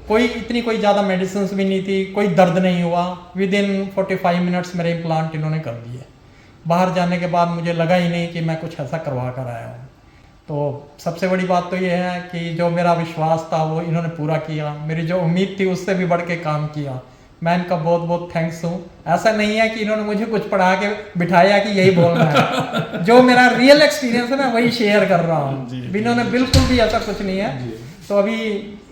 कोई इतनी कोई ज़्यादा मेडिसिन भी नहीं थी, कोई दर्द नहीं हुआ। विद इन 45 मिनट्स मेरे इम्प्लांट इन्होंने कर दिए। बाहर जाने के बाद मुझे लगा ही नहीं कि मैं कुछ ऐसा करवा कर आया हूँ। तो सबसे बड़ी बात तो ये है कि जो मेरा विश्वास था वो इन्होंने पूरा किया, मेरी जो उम्मीद थी उससे भी बढ़ के काम किया। मैं इनका बहुत बहुत थैंक्स हूँ। ऐसा नहीं है कि इन्होंने मुझे कुछ पढ़ा के बिठाया कि यही बोलना है। जो मेरा रियल एक्सपीरियंस है मैं वही शेयर कर रहा हूँ। इन्होंने बिल्कुल भी ऐसा कुछ नहीं है। तो अभी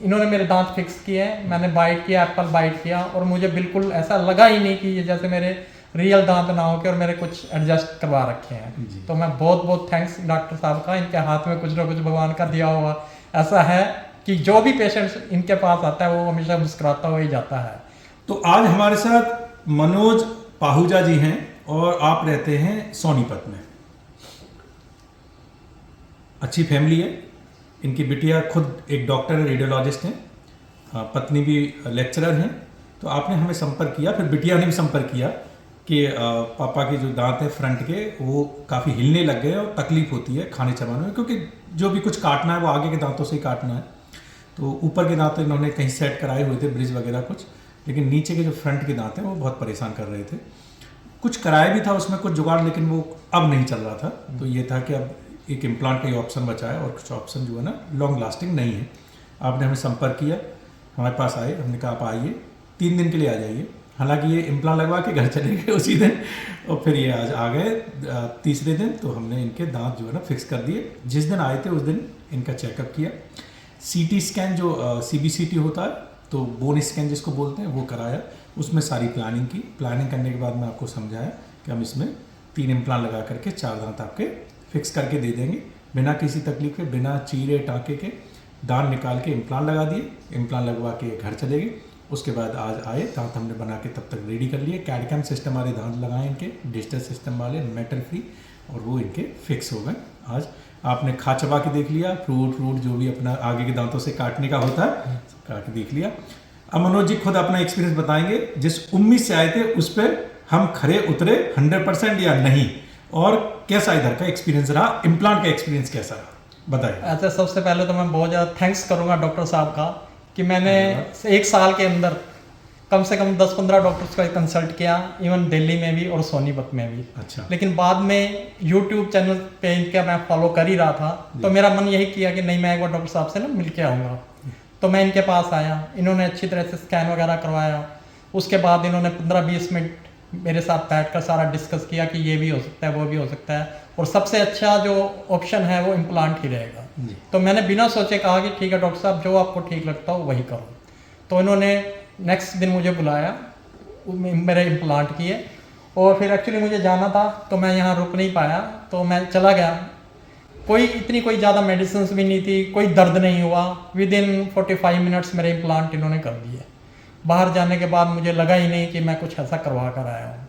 इन्होंने मेरे दांत फिक्स किए हैं, मैंने बाइट किया, एप्पल बाइट किया, और मुझे बिल्कुल ऐसा लगा ही नहीं कि ये जैसे मेरे रियल दांत ना हो के और मेरे कुछ एडजस्ट करवा रखे हैं। तो मैं बहुत बहुत थैंक्स डॉक्टर साहब का। इनके हाथ में कुछ ना कुछ भगवान का दिया हुआ ऐसा है कि जो भी पेशेंट्स इनके पास आता है वो हमेशा मुस्कुराता हुआ ही जाता है। तो आज हमारे साथ मनोज पाहुजा जी हैं और आप रहते हैं सोनीपत में। अच्छी फैमिली है। इनकी बिटिया खुद एक डॉक्टर है, रेडियोलॉजिस्ट हैं, पत्नी भी लेक्चरर हैं। तो आपने हमें संपर्क किया, फिर बिटिया ने भी संपर्क किया कि पापा के जो दांत हैं फ्रंट के वो काफ़ी हिलने लग गए और तकलीफ होती है खाने चबाने में, क्योंकि जो भी कुछ काटना है वो आगे के दांतों से ही काटना है। तो ऊपर के दांत इन्होंने कहीं सेट कराए हुए थे, ब्रिज वगैरह कुछ, लेकिन नीचे के जो फ्रंट के दांत हैं वो बहुत परेशान कर रहे थे। कुछ कराया भी था उसमें कुछ जुगाड़, लेकिन वो अब नहीं चल रहा था। तो ये था कि अब एक इम्प्लांट का ही ऑप्शन बचा है और कुछ ऑप्शन जो है ना लॉन्ग लास्टिंग नहीं है। आपने हमें संपर्क किया, हमारे पास आए, हमने कहा आप आइए, 3 दिन के लिए आ जाइए। हालांकि ये इम्प्लांट लगवा के घर चले गए उसी दिन, और फिर ये आज आ गए तीसरे दिन। तो हमने इनके दांत जो है ना फिक्स कर दिए। जिस दिन आए थे उस दिन इनका चेकअप किया, सीटी स्कैन जो CBCT होता है, तो बोन स्कैन जिसको बोलते हैं, वो कराया। उसमें सारी प्लानिंग करने के बाद मैं आपको समझाया कि हम इसमें 3 इम्प्लांट लगा करके 4 दांत आपके फिक्स करके दे देंगे, बिना किसी तकलीफ के, बिना चीरे टाँके के। दांत निकाल के इम्प्लांट लगा दिए, इम्प्लांट लगवा के घर चले गए। उसके बाद आज आए, दांत हमने बना के तब तक रेडी कर लिए। कैड-कैम सिस्टम वाले दांत लगाए इनके, डिजिटल सिस्टम वाले, मेटल फ्री, और वो इनके फिक्स हो गए। आज आपने खा चबा के देख लिया, फ्रूट जो भी अपना आगे के दांतों से काटने का होता है काट के देख लिया। अब मनोज जी खुद अपना एक्सपीरियंस बताएंगे, जिस उम्मीद से आए थे उस पर हम खरे उतरे 100% या नहीं, और कैसा इधर का एक्सपीरियंस रहा, इम्प्लांट का एक्सपीरियंस कैसा रहा, बताइए। अच्छा, सबसे पहले तो मैं बहुत ज़्यादा थैंक्स करूँगा डॉक्टर साहब का कि मैंने 1 साल के अंदर कम से कम 10-15 डॉक्टर्स का कंसल्ट किया, इवन दिल्ली में भी और सोनीपत में भी। अच्छा। लेकिन बाद में यूट्यूब चैनल पे इनका मैं फॉलो कर ही रहा था, तो मेरा मन यही किया कि नहीं, मैं एक बार डॉक्टर साहब से ना मिल के आऊँगा। तो मैं इनके पास आया, इन्होंने अच्छी तरह से स्कैन वगैरह करवाया। उसके बाद इन्होंने 15-20 मिनट मेरे साथ बैठकर सारा डिस्कस किया कि ये भी हो सकता है, वो भी हो सकता है, और सबसे अच्छा जो ऑप्शन है वो इम्प्लांट ही रहेगा। तो मैंने बिना सोचे कहा कि ठीक है डॉक्टर साहब, जो आपको ठीक लगता हो वही करो। तो इन्होंने नेक्स्ट दिन मुझे बुलाया, मेरे इम्प्लांट किए, और फिर एक्चुअली मुझे जाना था तो मैं यहाँ रुक नहीं पाया, तो मैं चला गया। कोई इतनी कोई ज़्यादा मेडिसिन भी नहीं थी, कोई दर्द नहीं हुआ। विद इन 45 मिनट्स मेरे इम्प्लांट इन्होंने कर दिए। बाहर जाने के बाद मुझे लगा ही नहीं कि मैं कुछ ऐसा करवा कर आया हूँ।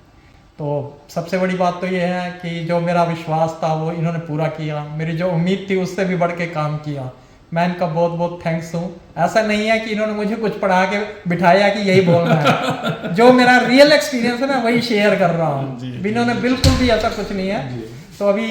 तो सबसे बड़ी बात तो ये है कि जो मेरा विश्वास था वो इन्होंने पूरा किया, मेरी जो उम्मीद थी उससे भी बढ़ के काम किया। मैं इनका बहुत बहुत थैंक्स हूँ। ऐसा नहीं है कि इन्होंने मुझे कुछ पढ़ा के बिठाया कि यही बोलना है। जो मेरा रियल एक्सपीरियंस है मैं वही शेयर कर रहा हूँ। इन्होंने बिल्कुल भी ऐसा कुछ नहीं है। तो अभी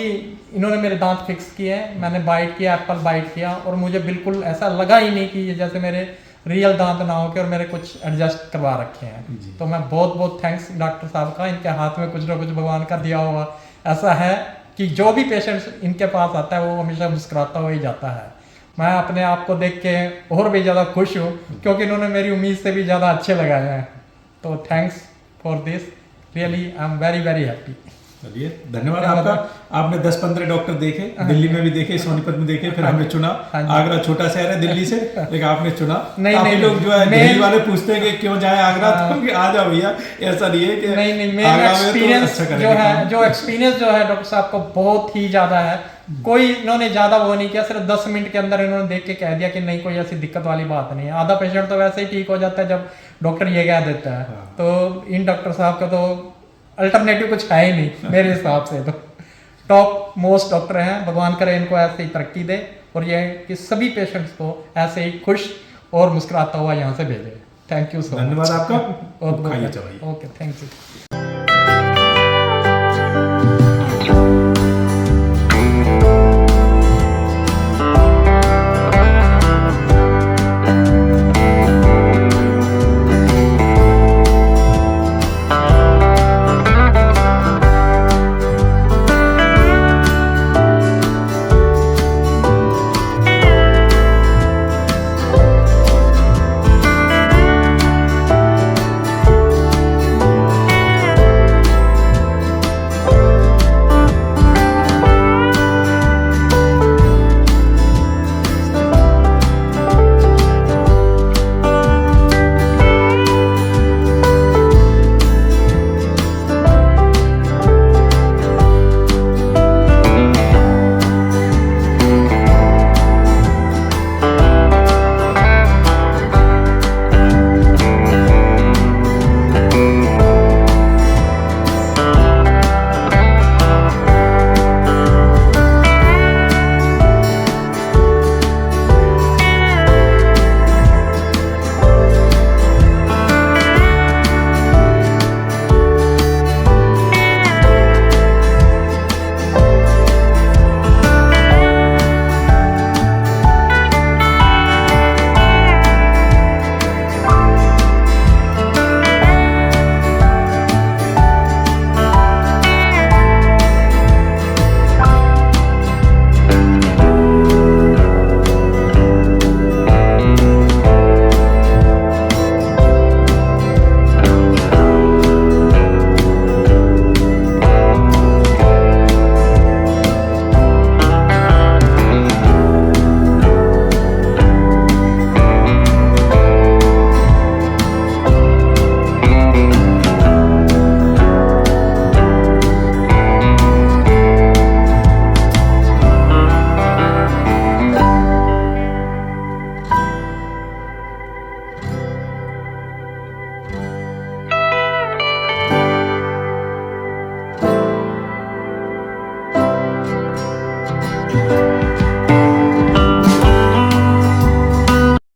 इन्होंने मेरे दांत फिक्स किए हैं, मैंने बाइट किया, एप्पल बाइट किया, और मुझे बिल्कुल ऐसा लगा ही नहीं कि ये जैसे मेरे रियल दांत ना हो के और मेरे कुछ एडजस्ट करवा रखे हैं। तो मैं बहुत बहुत थैंक्स डॉक्टर साहब का। इनके हाथ में कुछ ना कुछ भगवान का दिया हुआ ऐसा है कि जो भी पेशेंट्स इनके पास आता है वो हमेशा मुस्कुराता हुआ ही जाता है। मैं अपने आप को देख के और भी ज़्यादा खुश हूँ, क्योंकि इन्होंने मेरी उम्मीद से भी ज़्यादा अच्छे लगाए हैं। तो thanks for this, really I am very very happy. चलिए, धन्यवाद आपका। आपने 10-15 डॉक्टर देखे, दिल्ली में भी देखे, सोनीपत में देखे, फिर हमने चुना। आगरा छोटा शहर है दिल्ली से, लेकिन आपने चुना। काफी लोग जो है दिल्ली वाले पूछते हैं कि क्यों जाए आगरा, तो आ जाओ भैया, ऐसा नहीं है कि नहीं, मेरा एक्सपीरियंस जो एक्सपीरियंस जो है डॉक्टर साहब को बहुत ही ज़्यादा है। कोई इन्होंने ज़्यादा वो नहीं किया, सिर्फ 10 मिनट के अंदर इन्होंने देख के कह दिया कि नहीं, कोई ऐसी दिक्कत वाली बात नहीं है। आधा पेशेंट तो वैसे ही ठीक हो जाता है जब डॉक्टर ये कह देता है। तो इन डॉक्टर साहब का तो अल्टरनेटिव कुछ है ही नहीं मेरे हिसाब से। तो टॉप मोस्ट डॉक्टर हैं, भगवान करे इनको ऐसे ही तरक्की दे, और ये कि सभी पेशेंट्स को ऐसे ही खुश और मुस्कुराता हुआ यहाँ से भेजे। Thank you so much. धन्यवाद आपका। Okay, thank you.